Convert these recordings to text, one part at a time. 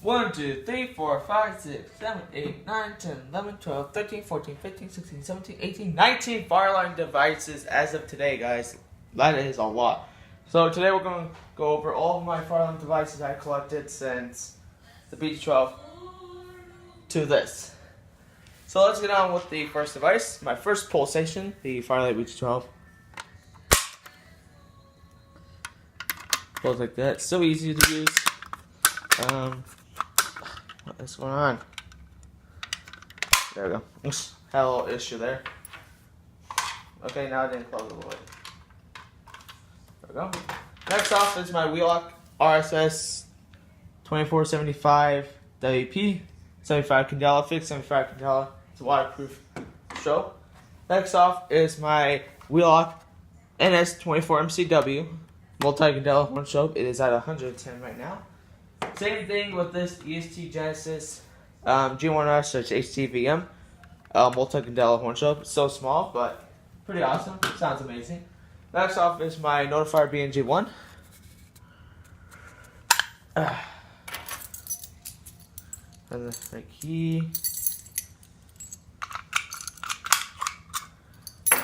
One, 2, 3, 4, 5, 6, 7, 8, 9, 10, 11, 12, 13, 14, 15, 16, 17, 18, 19 fire alarm devices as of today, guys. That is a lot. So today we're going to go over all of my fire alarm devices I collected since the BT12 to this. So let's get on with the first device. My first pulsation, the Firelight BT12. Goes like that. So easy to use. What is going on? There we go. Had a little issue there. Okay, now I didn't close the lid. There we go. Next off is my Wheelock RSS 2475 WP, 75 candela, fixed 75 candela. It's a waterproof strobe. Next off is my Wheelock NS 24 MCW multi-candela horn strobe. It is at 110 right now. Same thing with this EST Genesis G1R HTVM multi-candela horn strobe. It's so small, but pretty awesome. Sounds amazing. Next off is my Notifier BNG1. And the key.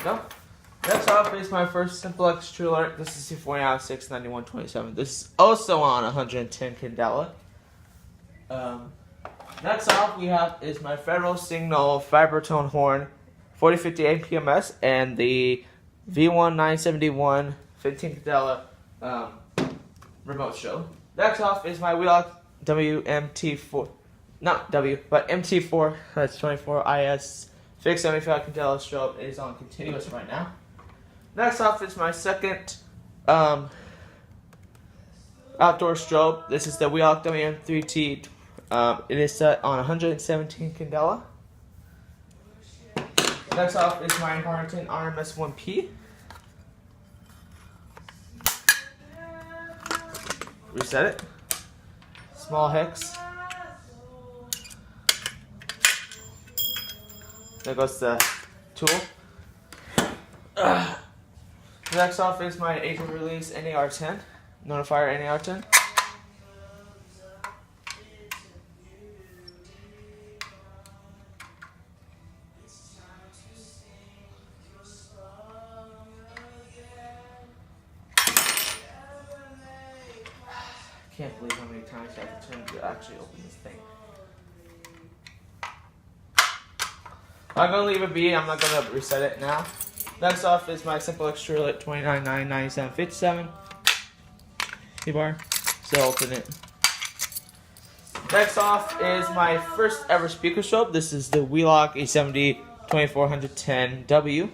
Go. Next off is my first Simplex True Alert. This is C49 69127. This is also on 110 candela. Next off we have is my Federal Signal Fibertone Horn 4050 APMS and the V1971 15 candela remote strobe. Next off is my Wheelock WMT4, not W, but MT4, that's 24 IS fixed 75 candela strobe. It is on continuous right now. Next off is my second outdoor strobe. This is the Wheelock WM3T. It is set on 117 candela. Next off is my Harrington RMS1P. Reset it. Small hex. There goes the tool. Next off is my April release NAR10, Notifier NAR10. Can't believe how many times I have to turn to actually open this thing. I'm going to leave it be. I'm not going to reset it now. Next off is my Simplex True Alert 2999757 T-bar. Still open it. Next off is my first ever speaker strobe. This is the Wheelock A70 2410W.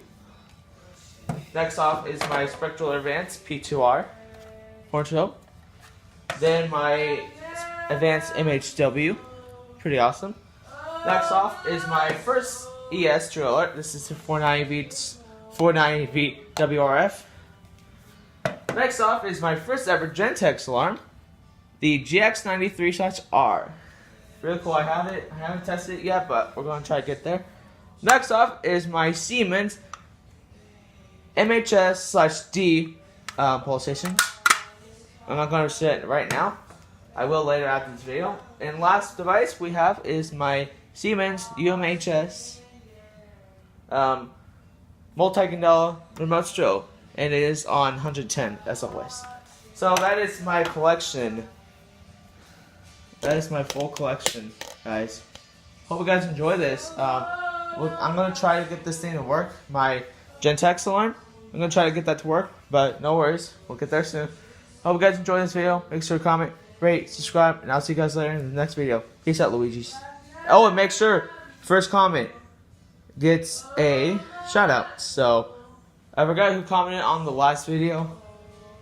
Next off is my Spectral Advance P2R horn strobe. Then my Advanced MHW. Pretty awesome. Next off is my first ES True Alert. This is the 490V WRF. Next off is my first ever Gentex alarm, the GX93/R. Really cool. I have it. I haven't tested it yet, but we're going to try to get there. Next off is my Siemens MHS/D pulsation. I'm not going to reset it right now. I will later after this video. And last device we have is my Siemens UMHS multi-candela remote strobe, and it is on 110 as always. So that is my collection. That is my full collection, guys. Hope you guys enjoy this. I'm gonna try to get this thing to work. My Gentex alarm. I'm gonna try to get that to work, but no worries. We'll get there soon. Hope you guys enjoy this video. Make sure to comment, rate, subscribe, and I'll see you guys later in the next video. Peace out, Luigi's. Oh, and make sure first comment gets a shout out. So I forgot who commented on the last video,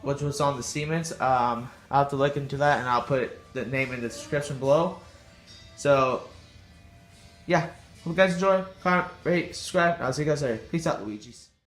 which was on the Siemens. I'll have to look into that, and I'll put the name in the description below. So yeah, hope you guys enjoy. Comment, rate, subscribe, and I'll see you guys later. Peace out, Luigi's.